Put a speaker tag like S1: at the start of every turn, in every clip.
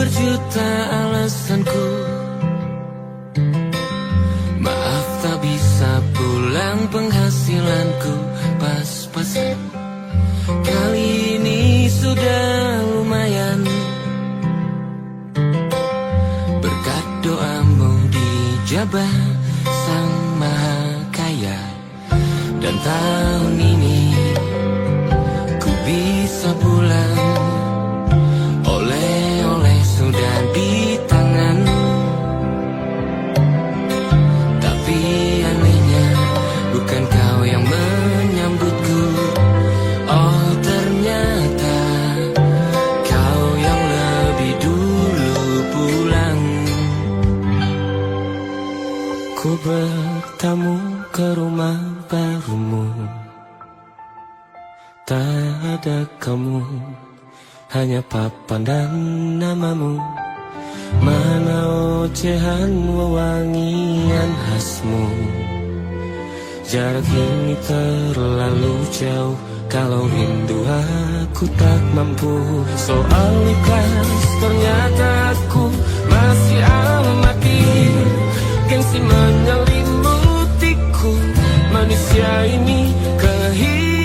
S1: berjuta alasanku. Maaf tak bisa pulang, penghasilanku pas-pasan. Kali ini sudah lumayan, berkat doamu dijabah Sang Maha Kaya. Dan tahun ini ku bisa pulang, oleh-oleh sudah di tangan. Tapi anehnya bukan kau yang menyambutku. Oh ternyata kau yang lebih dulu pulang. Ku bertamu ke rumah barumu, tak ada kamu, hanya papan dan namamu. Mana ocehan wewangian khasmu. Jarak ini terlalu jauh, kalau rindu aku tak mampu. Soal ikhlas ternyata aku masih amati. Gengsi menyelimutiku, manusia ini kehilanganmu.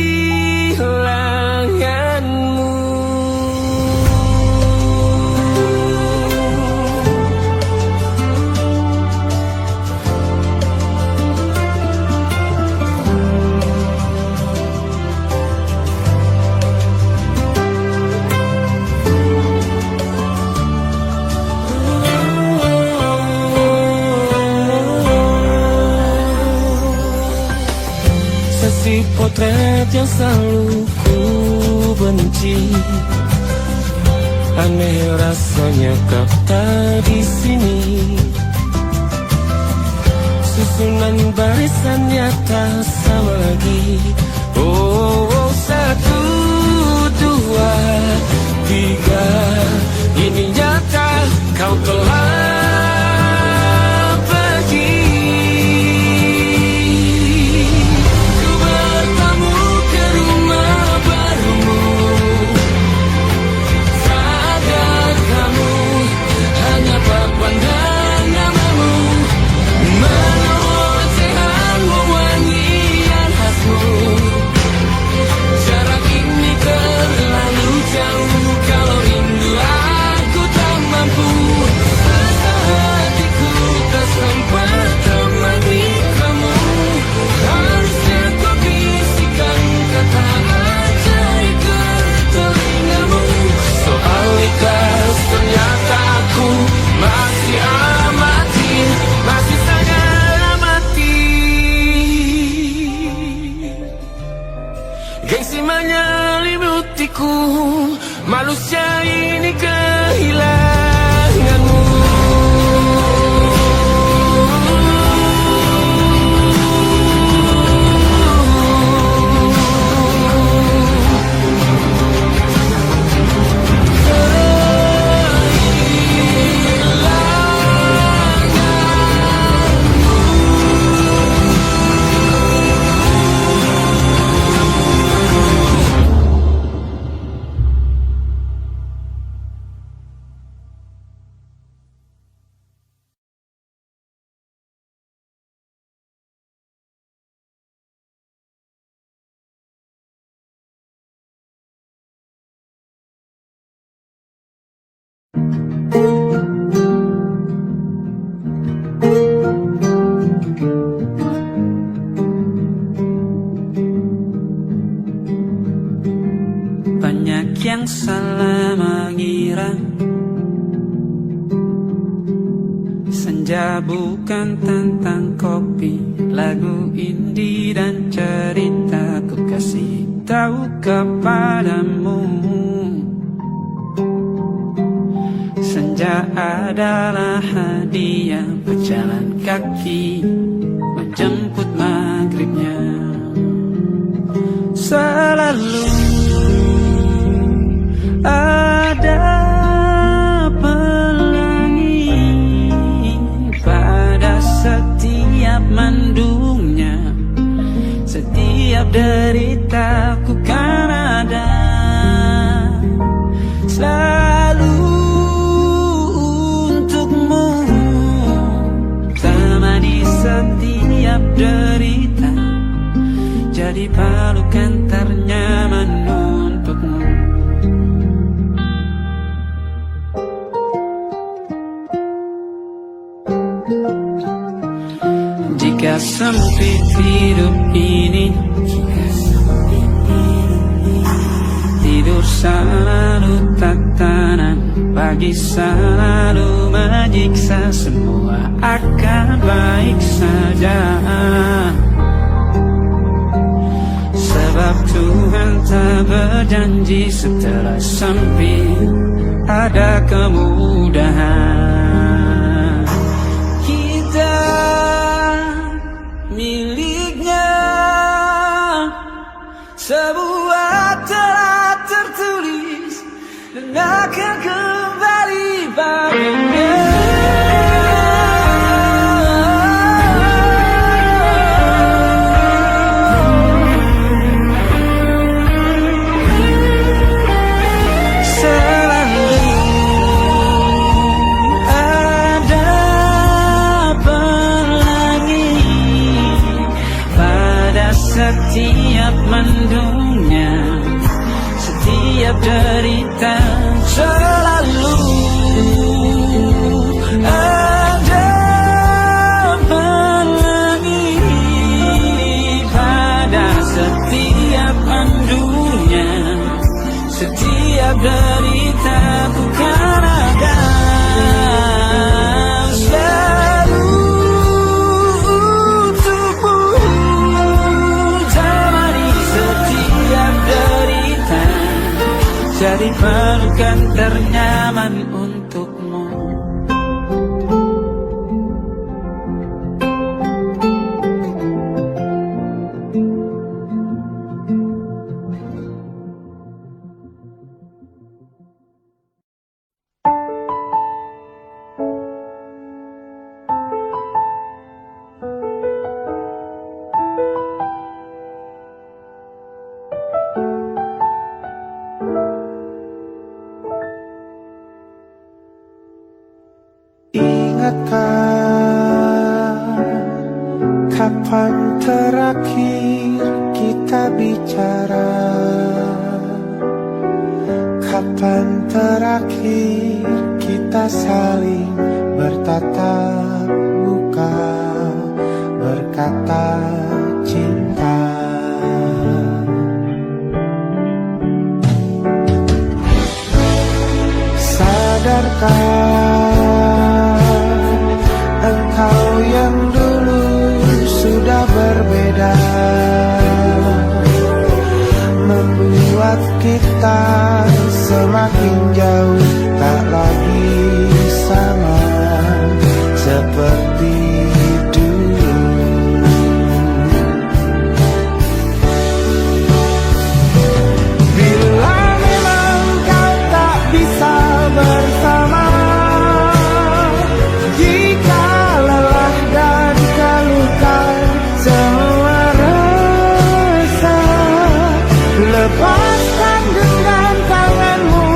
S1: Si potret yang selalu ku benci, aneh rasanya kau tak di sini. Susunan barisannya tak sama lagi. Oh, oh, 1, 2, 3, ini nyata kau telah menyelimutiku, manusia ini kehilanganmu.
S2: Banyak yang salah mengira senja bukan tentang kopi, lagu indie dan cerita. Ku kasih tahu kepadamu, senja adalah hadiah berjalan kaki menjemput maghribnya. Selalu ada pelangi pada setiap mendungnya. Setiap deritaku kan ada selalu jadi pelukan ternyaman untukmu. Jika sempit hidup ini, tidur selalu tatanan, pagi selalu menyiksa, semua akan baik saja. Sebab Tuhan tak berjanji setelah sempit ada kemudahan. Kita miliknya, sebuah telah tertulis dan akan kembali padanya. Setiap mendungnya, setiap derita, selalu ada pelangi. Pada setiap mendungnya, setiap derita, bukan ada. Jadi pelukan ternyaman untukmu.
S3: Kapan terakhir kita bicara? Kapan terakhir kita saling bertatap muka, berkata cinta? Sadarkah engkau yang dulu sudah berbeda, membuat kita semakin jauh, tak lagi sama seperti dulu. Bila memang kau tak bisa bersama, jika lelah dan keluhkan semua rasa, lepaskan genggam tanganmu,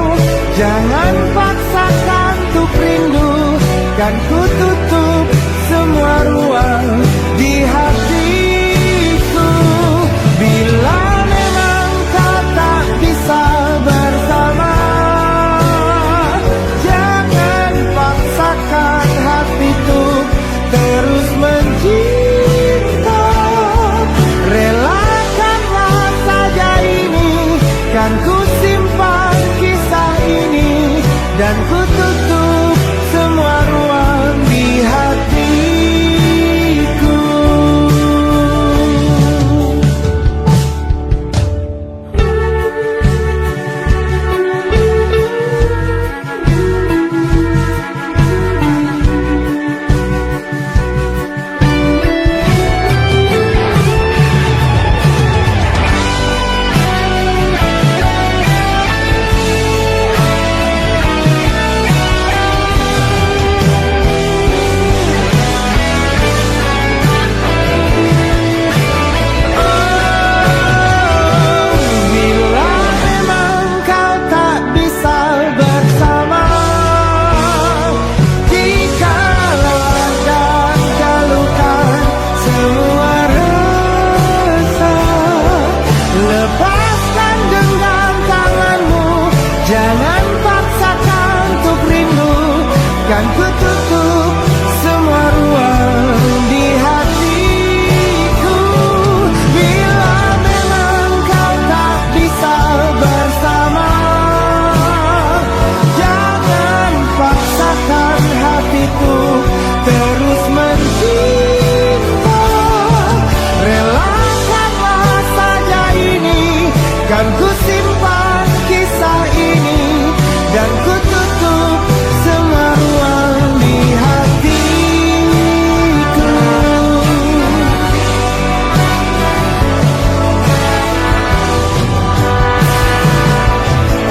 S3: jangan paksakan untuk rindu, kan ku tutup semua ruang di hatiku. Bila memang kau tak bisa bersama, jangan paksakan hatiku terus mencinta. Relakanlah saja ini, kan ku simpan kisah ini, dan ku tutup semua ruang di hatiku. kan ku tutup semua ruang di hatiku. Bila memang kau tak bisa bersama, jangan paksakan hatiku terus mencinta. Relakanlah saja ini, kan ku simpan kisah ini, dan ku tutup semua ruang di hatiku.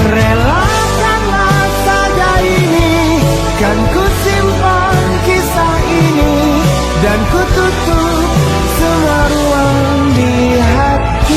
S3: Relakanlah saja ini, kan ku simpan kisah ini, dan ku tutup semua ruang di hatiku.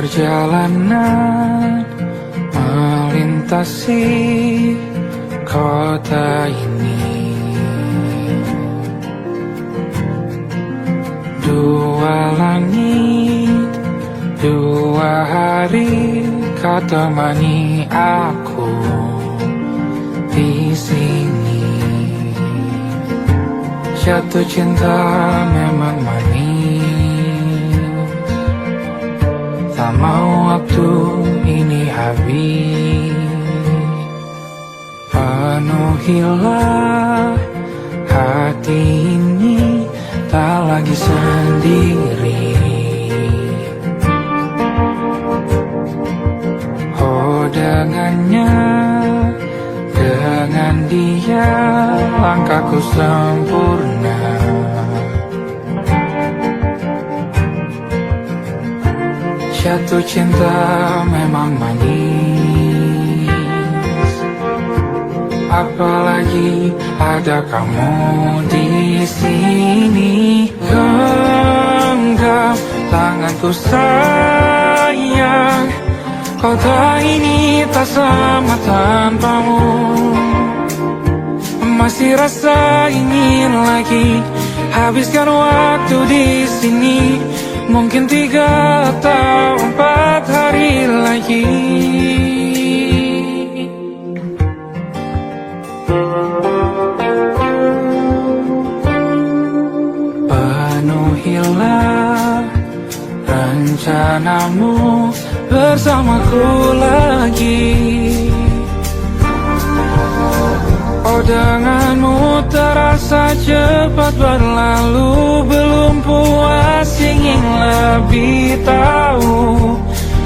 S2: Perjalanan melintasi kota ini, dua langit, dua hari kau temani aku di sini. Jatuh cinta memang manis, tak mau waktu ini habis. Penuhilah hati ini, tak lagi sendiri. Oh dengannya, dengan dia langkahku sempurna. Jatuh cinta memang manis, apalagi ada kamu di sini. Genggam tanganku sayang, kota ini tak sama tanpamu. Masih rasa ingin lagi habiskan waktu di sini. Mungkin 3 atau 4 hari lagi. Penuhilah rencanamu bersamaku lagi. Oh denganmu terasa cepat berlalu, belum puas ingin lebih tahu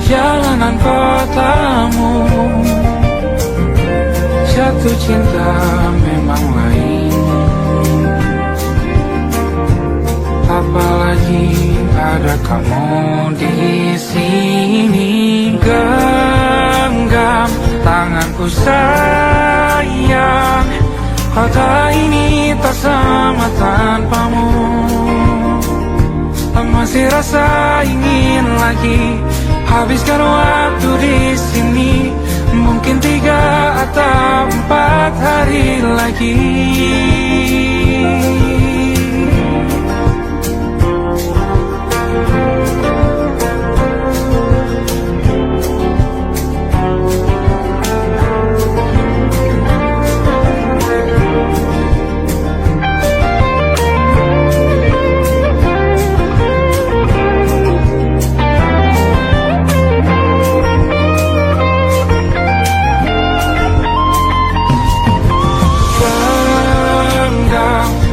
S2: jalanan kotamu. Jatuh cinta memang lain, apalagi ada kamu di sini. Genggam tanganku sayang, kota ini tak sama tanpamu. Masih rasa ingin lagi habiskan waktu di sini. Mungkin 3 atau 4 hari lagi.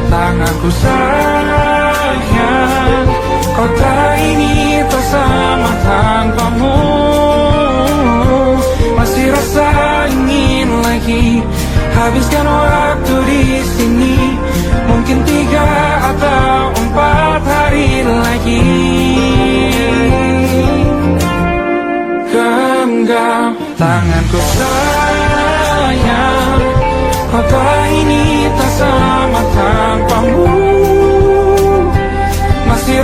S2: Tanganku sayang, kota ini tak sama tanpamu. Masih rasa ingin lagi habiskan waktu di sini. Mungkin 3 atau 4 hari lagi. Genggam tanganku sayang, kota ini tak sama tanpamu. Masih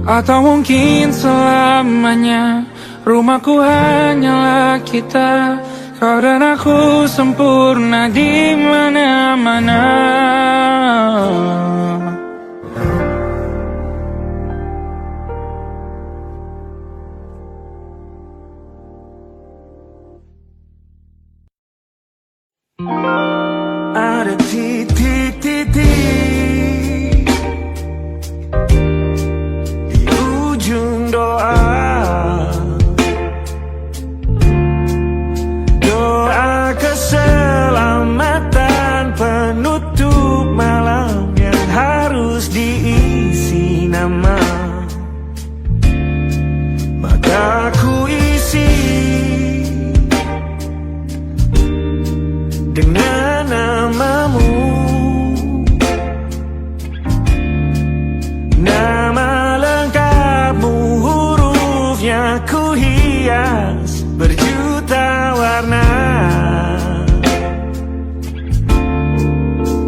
S2: Atau mungkin selamanya rumahku hanyalah kita, kau dan aku sempurna di mana-mana. Ada titik-titik di ujung doa, doa keselamatan penutup malam yang harus diisi nama. Maka ku isi dengan namamu, nama lengkapmu, hurufnya ku hias berjuta warna.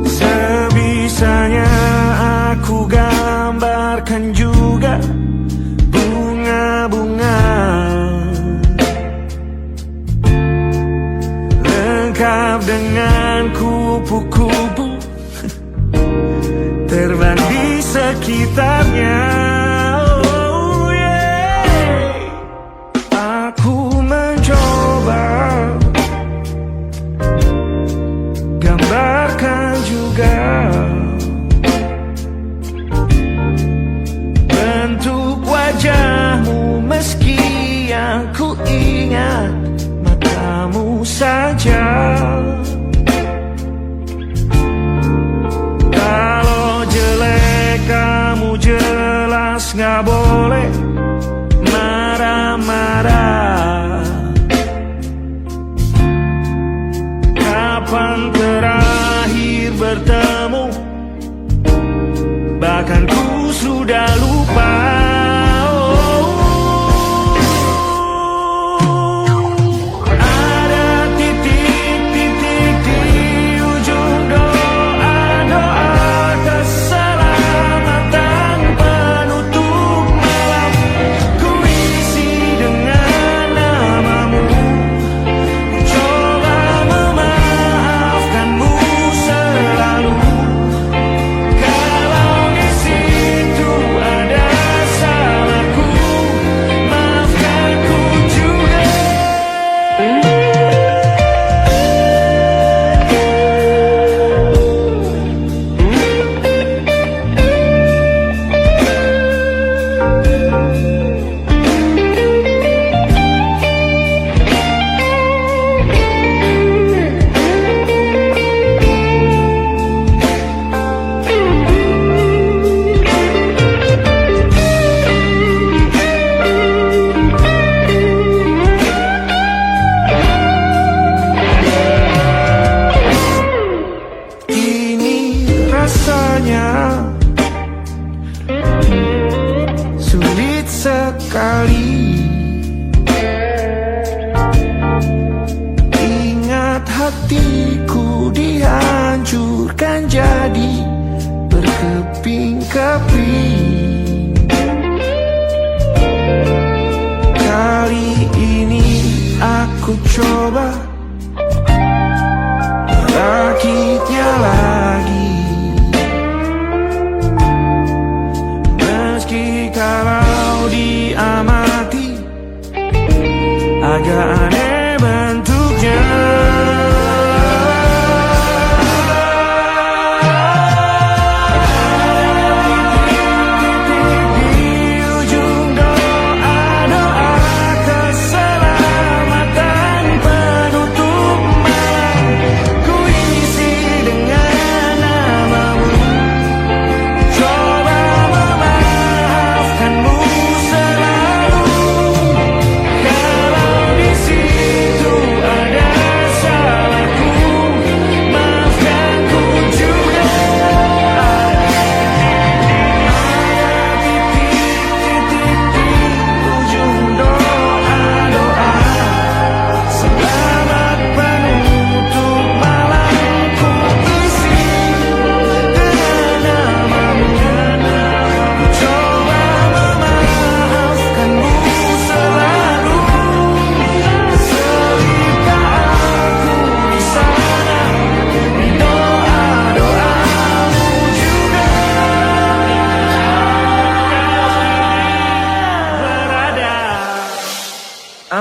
S2: Sebisanya aku gambarkan juga bunga-bunga lengkap dengan kupu-kupu terbang di sekitarnya. Oh yeah. Aku mencoba gambarkan juga bentuk wajahmu, meski yang ku ingat matamu saja. Kalau jelek kamu jelas gak boleh marah-marah. Kapan terakhir bertemu, bahkan ku sudah lupa. Sulit sekali ingat hatiku dihancurkan jadi berkeping-keping. Kali ini aku coba merakitnya lagi. Meski kalau diamati agak aneh bentuknya. See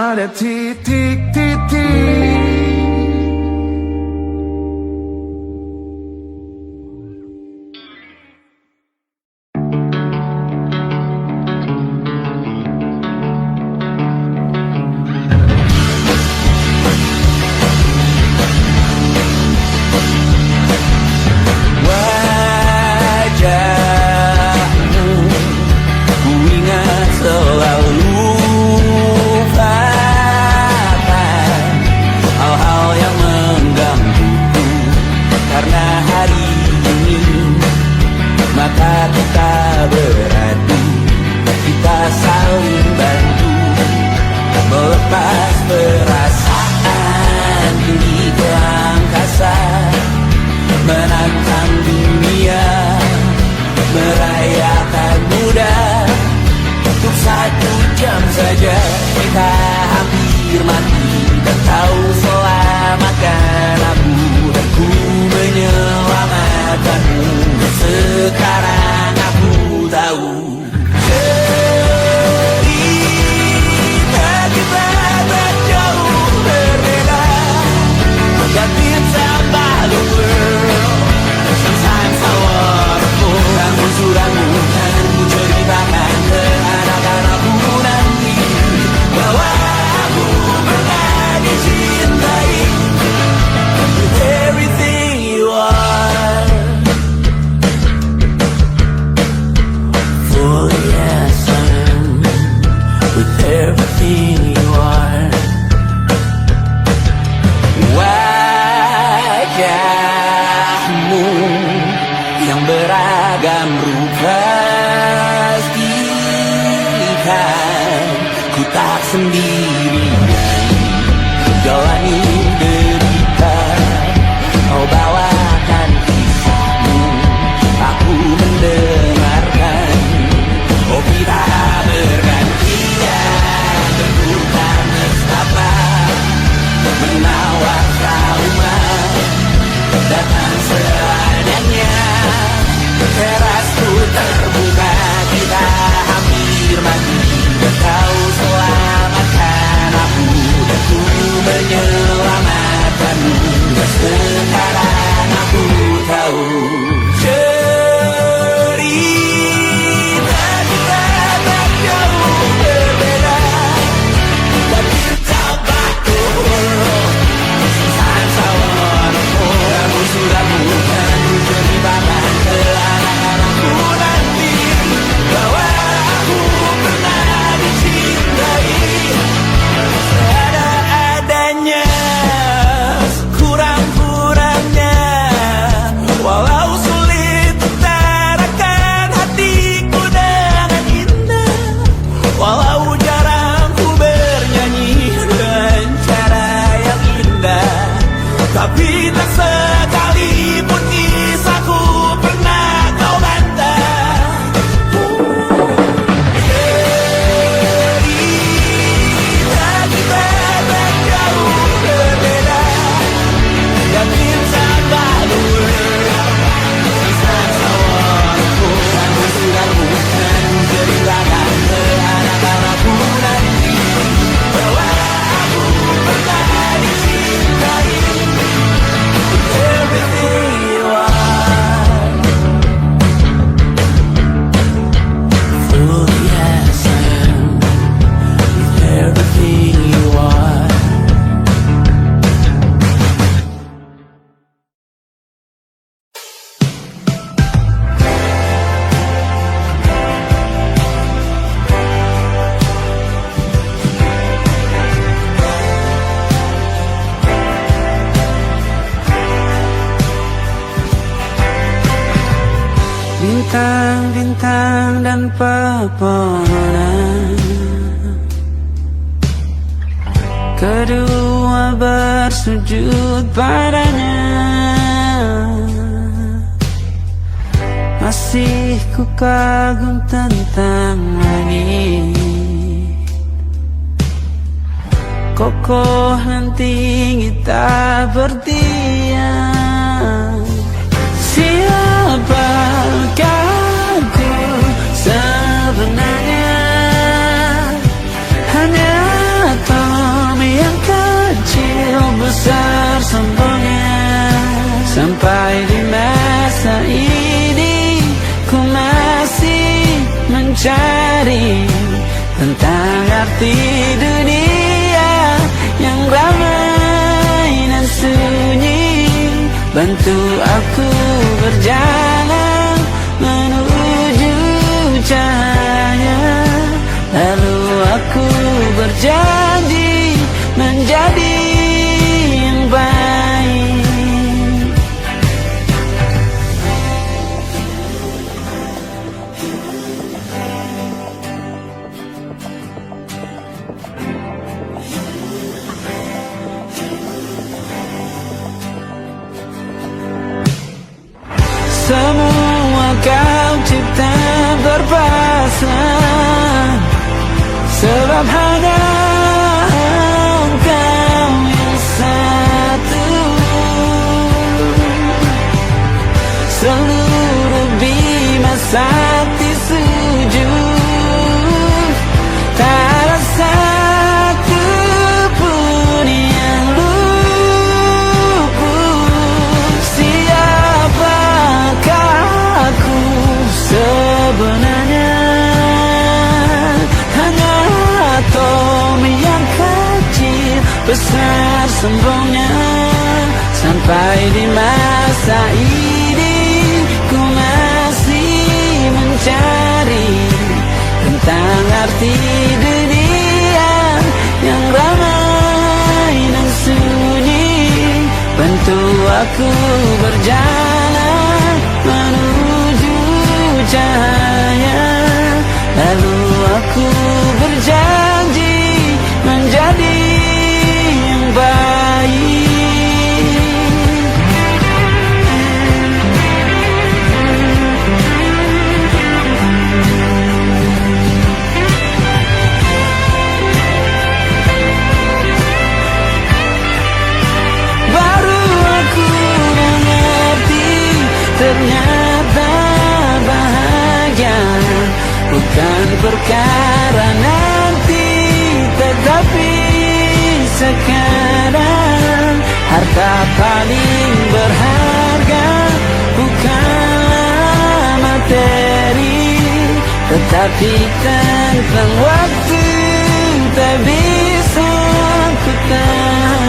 S2: ada titik-titik.
S1: Bintang-bintang dan pepohonan, kedua bersujud padanya. Masih ku kagum tentang langit, kokoh dan tinggi tak berdiam. Siapakah ku sebenarnya? Hanya tahu Sampai di masa ini ku masih mencari tentang arti dunia yang ramai dan sunyi. Bantu aku berjalan menuju cahaya, lalu aku berjanji menjadi yang baik. Semua kau cipta berpasang, sebab hanya Engkau yang satu. Seluruh bima sakti sujud, tak ada satu pun yang luput. Siapakah aku sebenarnya? Hanya atom yang kecil, besar sombongnya. Sampai di masa ini ku masih mencari tentang arti dunia yang ramai dan sunyi. Bantu aku berjalan menuju cahaya, lalu aku berjanji menjadi yang baik. Baru aku mengerti, ternyata bahagia bukan perkara nanti, tetapi sekarang. Harta paling berharga bukanlah materi, tetapi tentang waktu tak bisa ku tahan.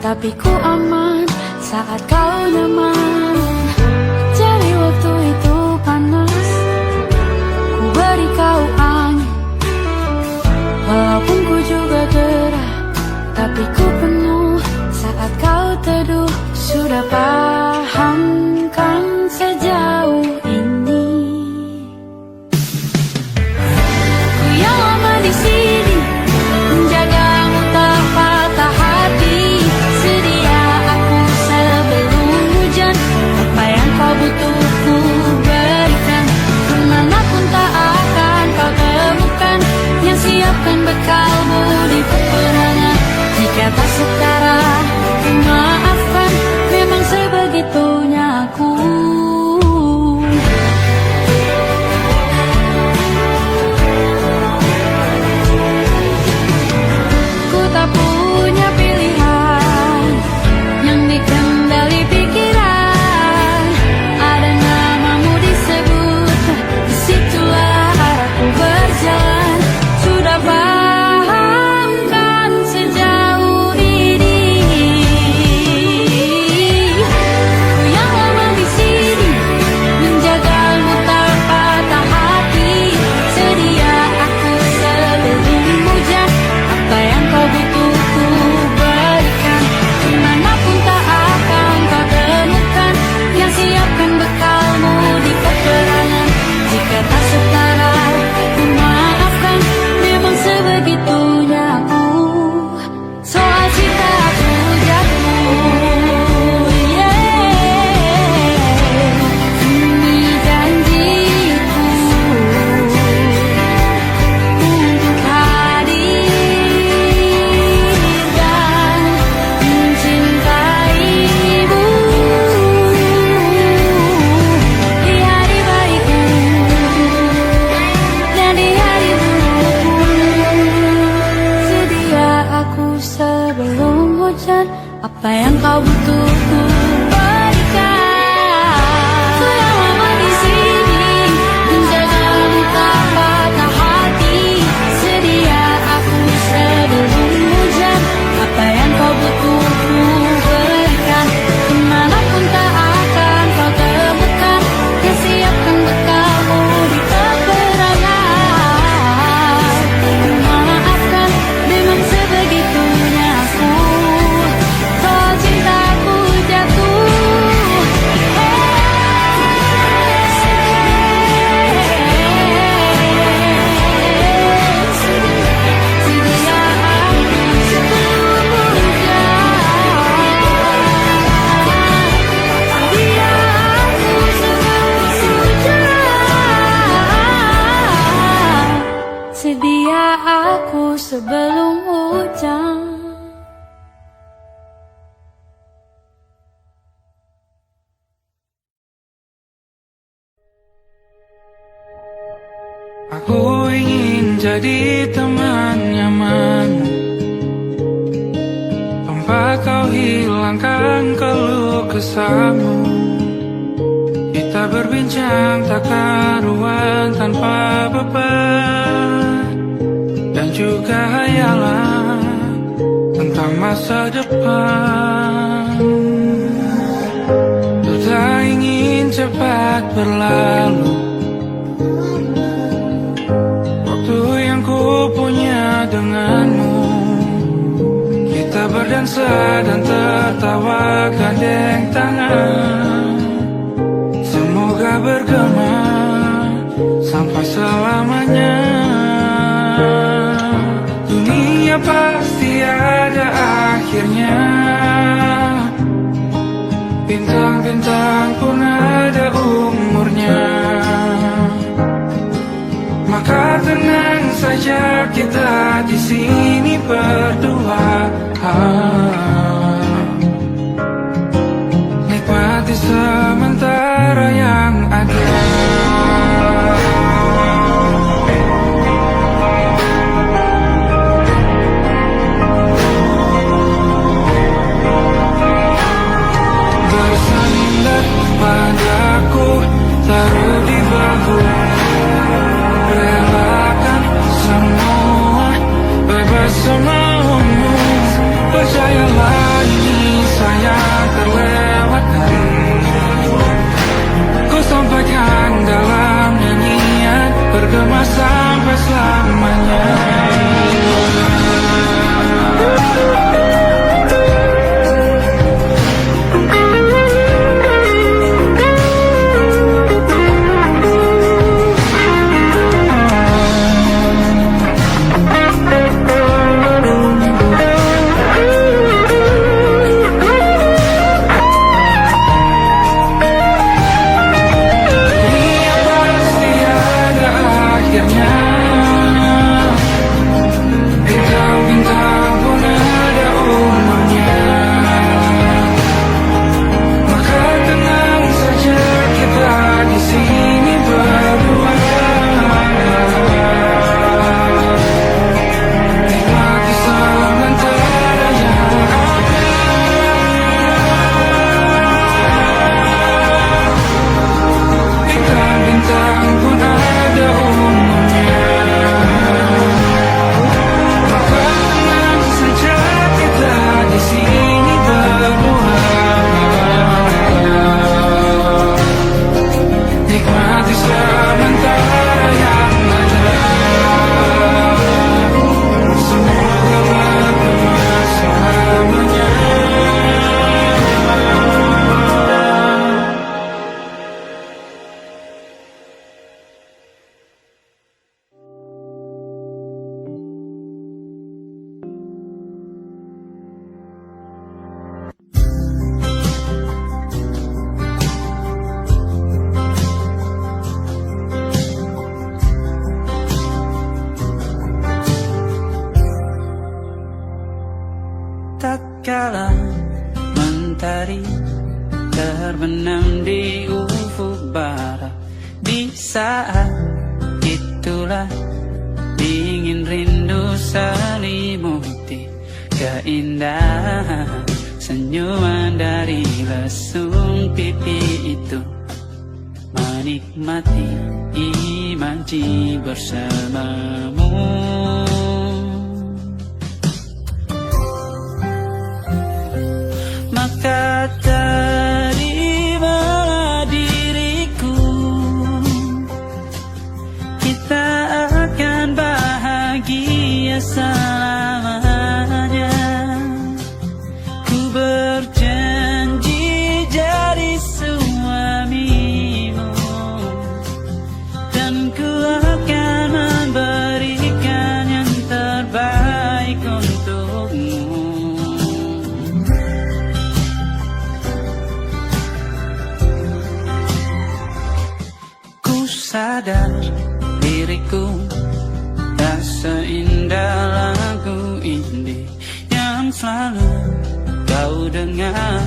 S4: Tapi ku aman saat kau nyaman. Jadi waktu itu panas, ku beri kau angin. Walaupun ku juga gerah, tapi ku penuh saat kau teduh. Sudah paham kan sejauh ini? Ku yang lama di sini menjagamu tak patah hati. Sedia aku sebelum hujan. hujan. Apa yang kau butuh ku berikan. Sudah lama di sini menjagamu tak patah hati. Sedia aku sebelum hujan. Apa yang kau butuh ku berikan. Kemanapun tak akan kau temukan. Yang siapkan bekalmu di peperangan. Memaafkan memang sebegitunya aku. Kalau cintaku jatuh, sedia aku sebelum hujan. Sedia aku sebelum hujan. Sedia aku sebelum hujan.
S5: Aku ingin jadi teman nyaman, tempat kau hilangkan keluh kesahmu. Kita berbincang tak karuan tanpa beban, dan juga hayalan tentang masa depan. Ku tak ingin cepat berlalu waktu yang ku punya denganmu. Kita berdansa dan tertawa gandeng tangan. Semoga bergema sampai selamanya. Dunia pasti ada akhirnya. Bintang-bintang pun ada umurnya. Maka tenang saja kita di sini berdua. Nikmati sementara yang ada. Bersandar padaku, taruh di bahu. Relakan semua, bebas semaumu. Percayalah ini saya terlewatkan. Ku sampaikan dalam nyanyian, bergema sampai selamanya. Bintang-bintang pun ada umurnya. Maka tenang saja kita di sini berdua. Nikmati sementara yang ada. Bintang-bintang pun ada umurnya. Di sini berdua. Nikmati sementara yang ada. Semoga bergema selamanya.
S6: Tatkala mentari terbenam di ufuk barat, di saat itulah dingin rindu selimuti keindahan senyuman dari lesung pipi itu. Menikmati imaji bersamamu. Maka terimalah diriku, kita akan bahagia selamanya. Ku berjanji jadi suamimu, dan ku akan memberikan yang terbaik untukmu. Ku sadar diriku tak seindah lagu ini yang selalu kau dengar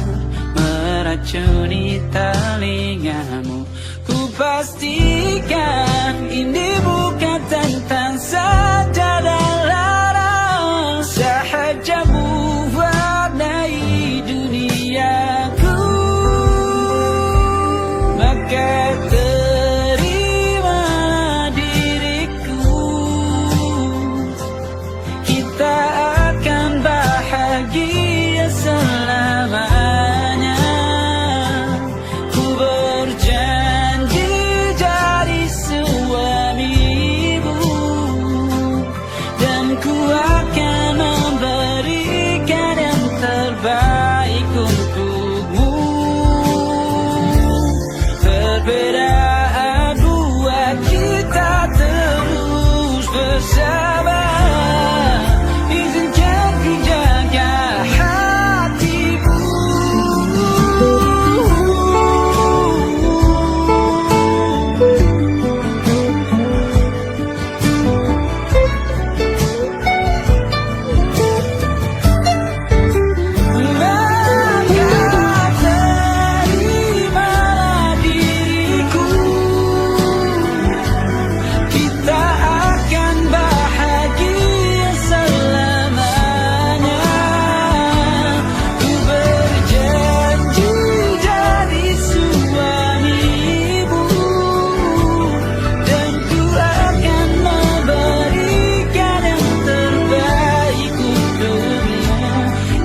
S6: meracuni telingamu. Ku pastikan ini bukan tentang sajadah larang, sahaja mewarnai duniaku. Maka terimalah diriku, kita akan bahagia selamanya. Ku berjanji jadi suamimu, dan ku akan memberikan yang terbaik untukmu. Perbedaan buat kita terus bersama. Izinkan ku jaga hatimu. Maka terimalah diriku, kita akan bahagia selamanya. Ku berjanji jadi suamimu, dan ku akan memberikan yang terbaik untukmu.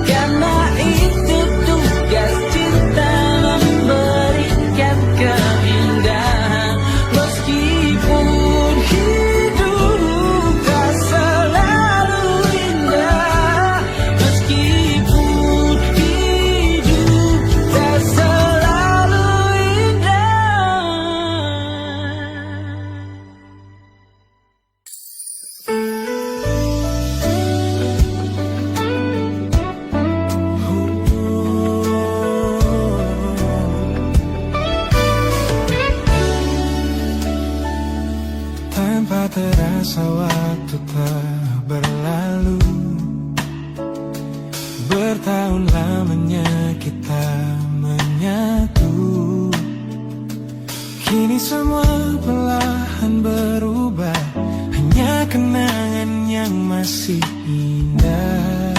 S6: Karena itu tugas cinta, memberikan keindahan. Meskipun hidup tak selalu indah, meskipun hidup tak selalu indah.
S3: Tanpa terasa waktu telah berlalu, bertahun lamanya kita menyatu. Kini semua perlahan berubah, hanya kenangan yang masih indah.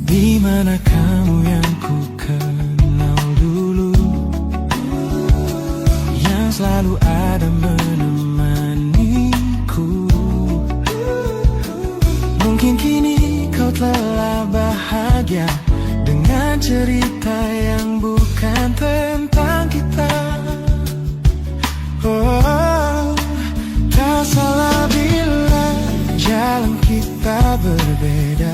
S3: Di mana kamu yang ku kenal dulu, yang selalu ada menemaniku. Mungkin kini kau telah bahagia dengan cerita yang bukan tentang kita. Oh, tak salah bila jalan kita berbeda.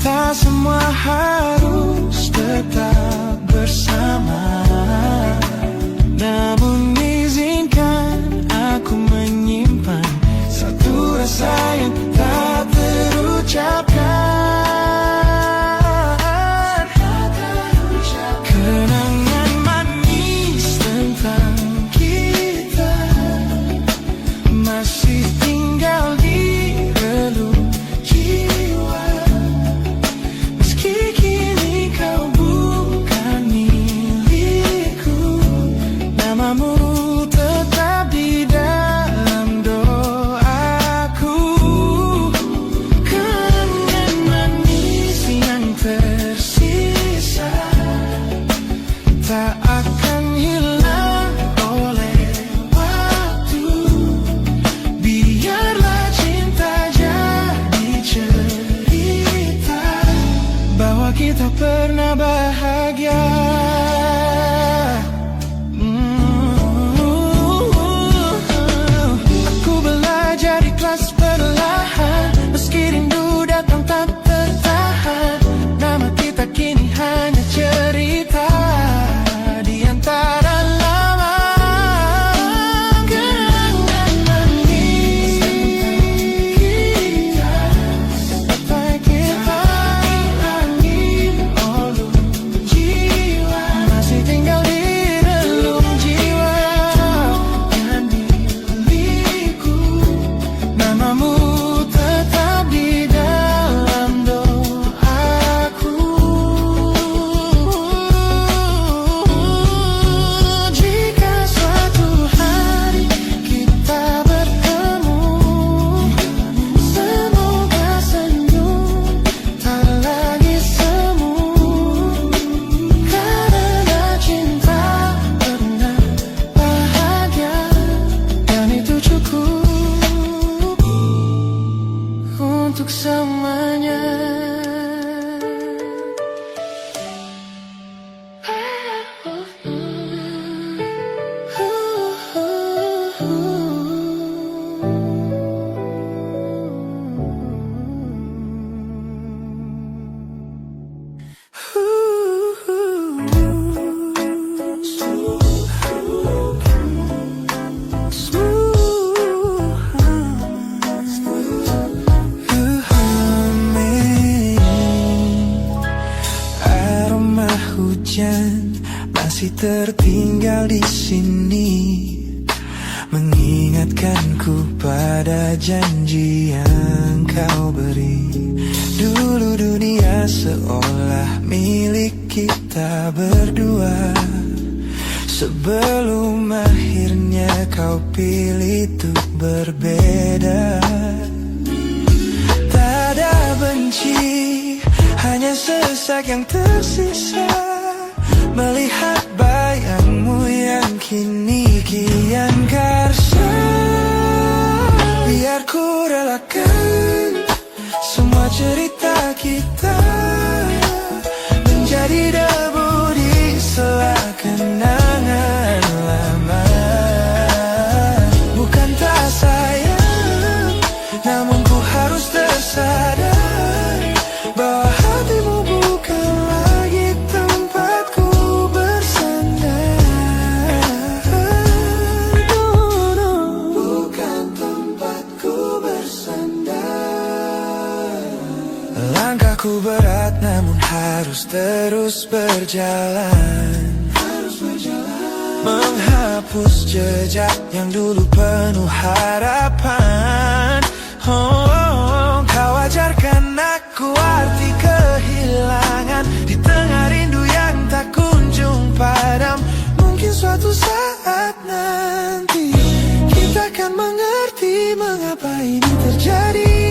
S3: Tak semua harus tetap bersama. Namun izinkan aku menyimpan satu rasa yang tak terucapkan. Kenangan manis tentang kita masih tinggal di relung jiwa. Meski kini kau bukan milikku, nama kita pernah bahagia. Aku belajar ikhlas perlahan, meski rindu datang tak tertahan. Nama kita kini hanya cerita di antara lama kenangan kita. Sampai kita hilangi oleh jiwa, masih tinggal di relung jiwa dan di milikku. Namamu tetap di dalam doaku. Jika suatu hari kita bertemu, semoga senyum tak lagi semu. Karena cinta pernah bahagia, dan itu cukup untuk semuanya. Aroma hujan masih tertinggal di sini, mengingatkanku pada janji yang kau beri. Dulu dunia seolah milik kita berdua, sebelum akhirnya kau pilih untuk berbeda. Tak ada benci, hanya sesak yang tersisa, melihat bayangmu yang kini kian karsa. Biar ku relakan semua cerita kita menjadi debu di sela kenangan lama. Bukan tak sayang, namun ku harus tersadar bahwa hatimu bukan lagi tempatku bersandar. Bukan tempatku bersandar. Langkahku berat namun harus terus berjalan, menghapus jejak yang dulu penuh harapan. Kau ajarkan aku arti kehilangan di tengah rindu yang tak kunjung padam. Mungkin suatu saat nanti kita akan mengerti mengapa ini terjadi.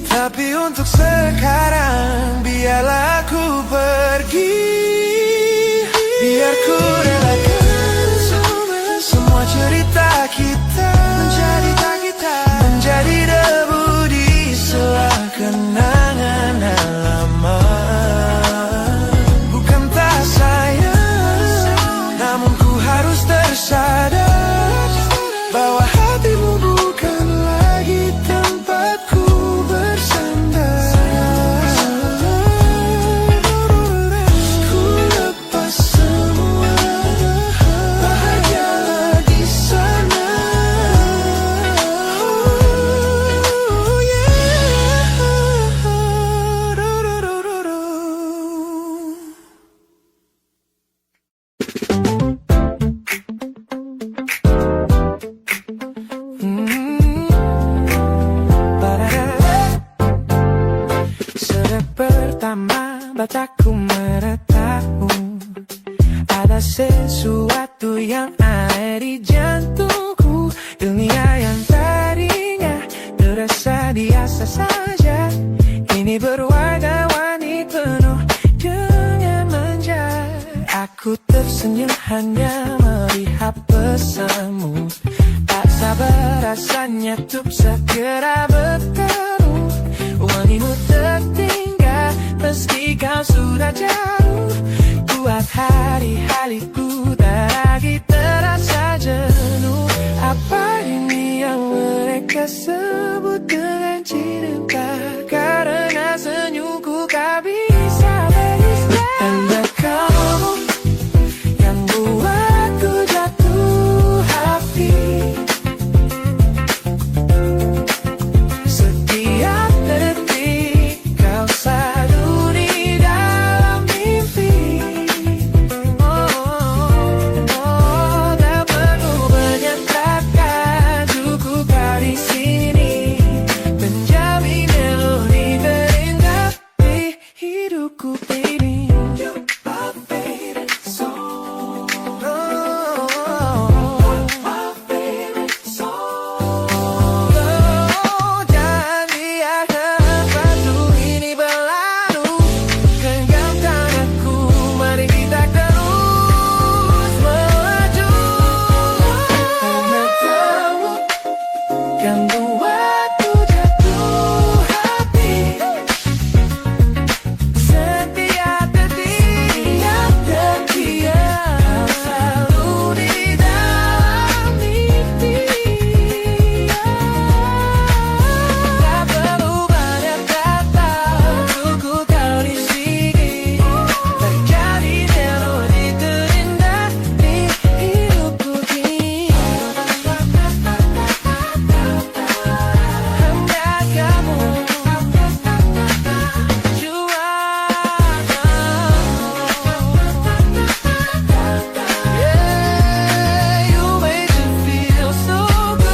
S3: Tapi untuk sekarang biarlah aku pergi. Biar ku relakan semua cerita kita menjadi debu di sela kenangan lama. Bukan tak sayang, namun ku harus tersadar bahwa hatimu bukan lagi tempatku bersandar. Ku lepas semua, bahagialah di sana. Oh yeah. Sejak pertama mataku meratamu, ada sesuatu yang ada di jantungku. Dunia yang tadinya terasa biasa saja, kini berwarna-warni penuh dengan manja. Aku tersenyum hanya melihat pesanmu, tak sabar rasanya untuk segera bertemu. Wangimu tertinggal
S1: Meski kau sudah jauh, buat hari-hariku tak lagi terasa jenuh. Apa ini yang mereka sebut dengan cinta? Karena senyumku kau bisa beristirahat. Tanda kamu yang buatku jatuh hati. Setiap detik kau selalu di dalam mimpi. Tak perlu banyak kata, cukup kau di sini menjamin melodi terindah di hidupku ini. You're my favorite song. My favorite song. Jangan biarkan waktu ini berlalu, genggamkan aku, mari kita terus melaju. Karena kamu yang buatku jatuh hati. Setiap detik kau selalu di dalam mimpi. Tak perlu banyak kata, cukup kau di sini menjadi melodi terindah di hidupku ini. Hanya kamu Yeah, you make me feel so good.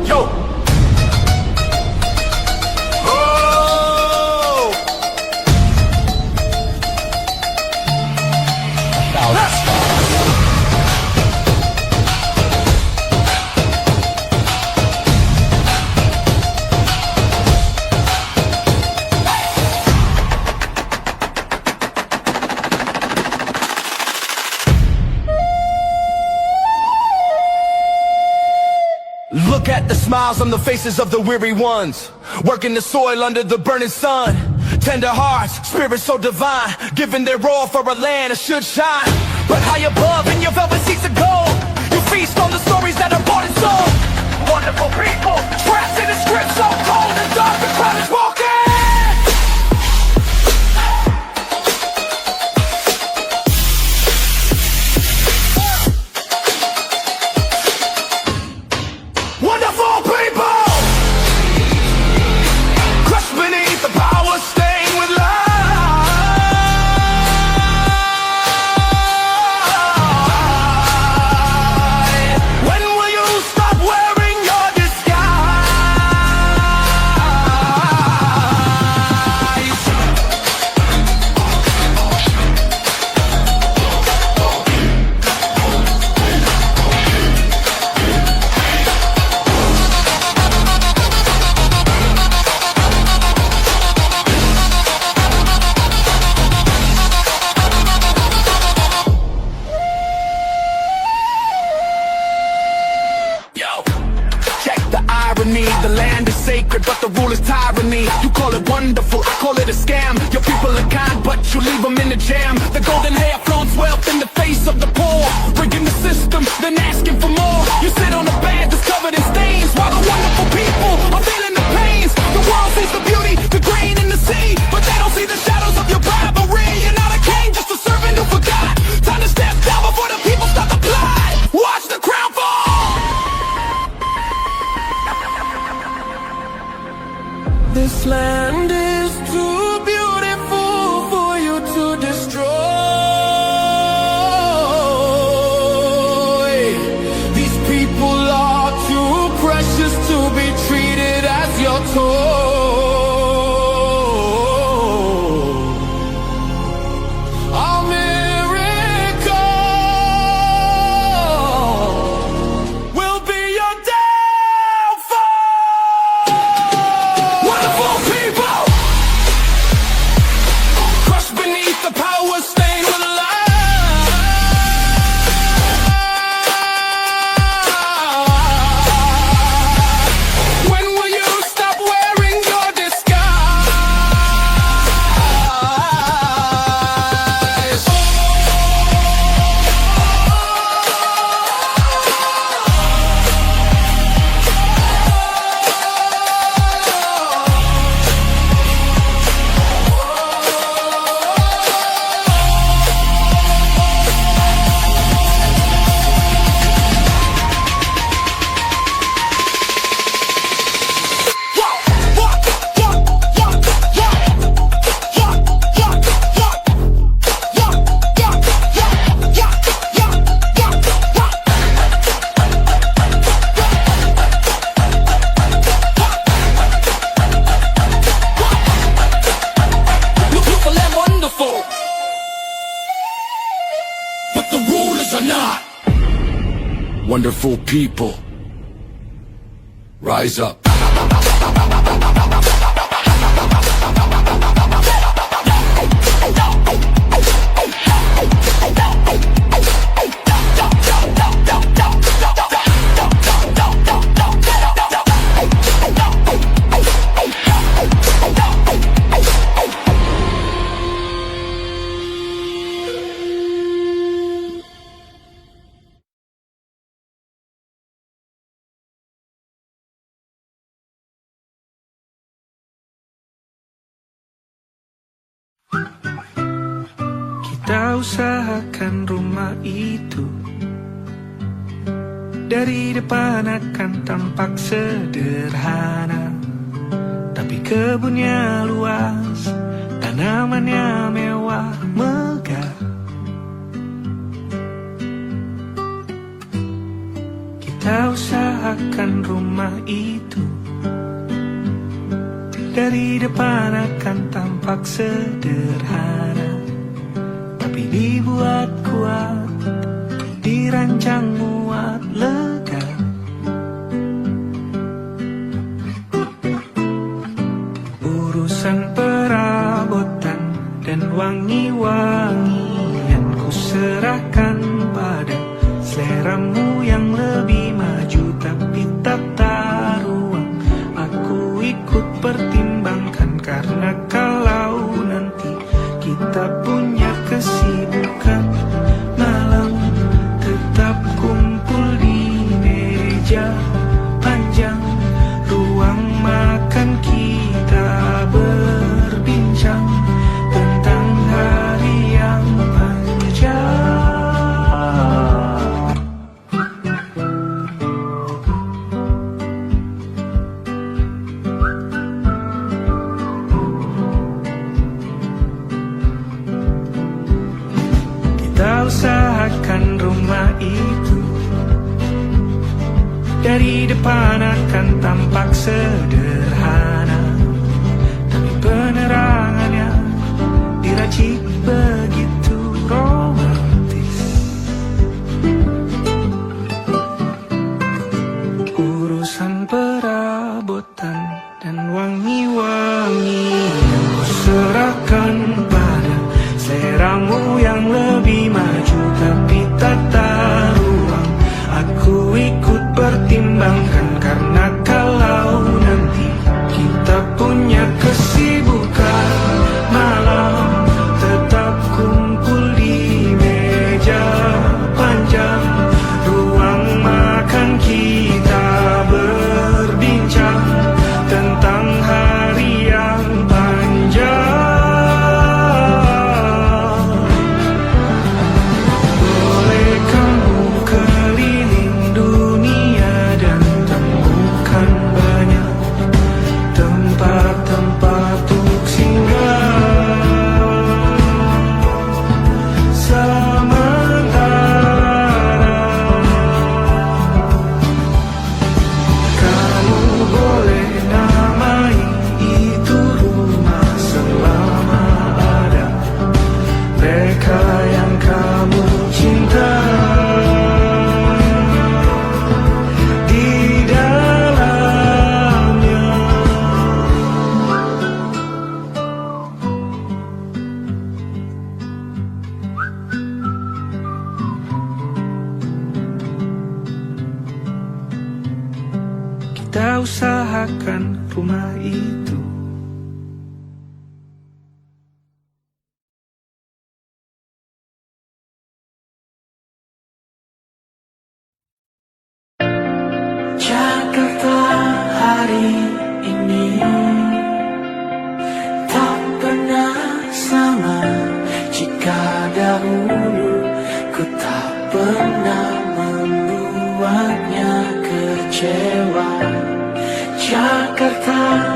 S2: Yo! Oh! Look at the smiles on the faces of the weary ones, working the soil under the burning sun. Tender hearts, spirits so divine, giving their all for a land that should shine. But high above in your velvet seats of gold, you feast on the stories that are bought and sold. Wonderful people, trapped in a script so cold and dark, the crowd is walking. Wonderful people, crushed beneath the power stained with light. When will you stop wearing your disguise? Yo, check the irony. The land is sacred, but the rule is tyranny. You call it wonderful, I call it a scam. Your people are kind, but you leave them in the jam. The golden hair flaunts wealth in the face of the poor, rigging the system, then asking for more. You sit on a bed that's covered in stains, while the wonderful people are feeling the pains. The world sees the beauty, the grain in the sea, but they don't see the shadows of your rivalry. You're not a king, just a servant who forgot. Time to step down before the people start to plot. Watch the crown fall.
S1: This land is too beautiful for you to destroy.
S2: These people are too precious to be treated as your toy. A miracle will be your downfall. Wonderful people, wonderful people. Rise up.
S5: Kita usahakan rumah itu dari depan akan tampak sederhana, tapi kebunnya luas, tanamannya mewah megah. Kita usahakan rumah itu dari depan akan tampak sederhana, tapi dibuat kuat, dirancang muat lega. Urusan perabotan dan wangi-wangian ku serahkan pada seleramu yang lebih maju, tapi tata ruang aku ikut pertimbangkan, karena kalau nanti kita punya kesibukan malam, tetap kumpul di meja panjang ruang makan, kita berbincang tentang hari yang panjang. Kita usahakan rumah itu dari depan akan tampak sederhana, tapi penerangannya diracik begitu romantis. Urusan perabotan dan wangi-wangi yang ku serahkan pada seleramu yang lebih maju, tapi tata ruang aku ikut pertimbangkan, karena kalau nanti kita punya kesibukan malam, tetap kumpul di meja panjang ruang makan, kita berbincang tentang hari yang panjang. Boleh kamu keliling dunia dan temukan banyak tempat-tempat untuk singgah. Sementara kamu boleh namai itu rumah selama ada mereka yang kamu cinta di dalamnya. Kita usahakan rumah itu. Jakarta hari ini tak pernah sama, jika dahulu ku tak pernah membuatnya kecewa. Jakarta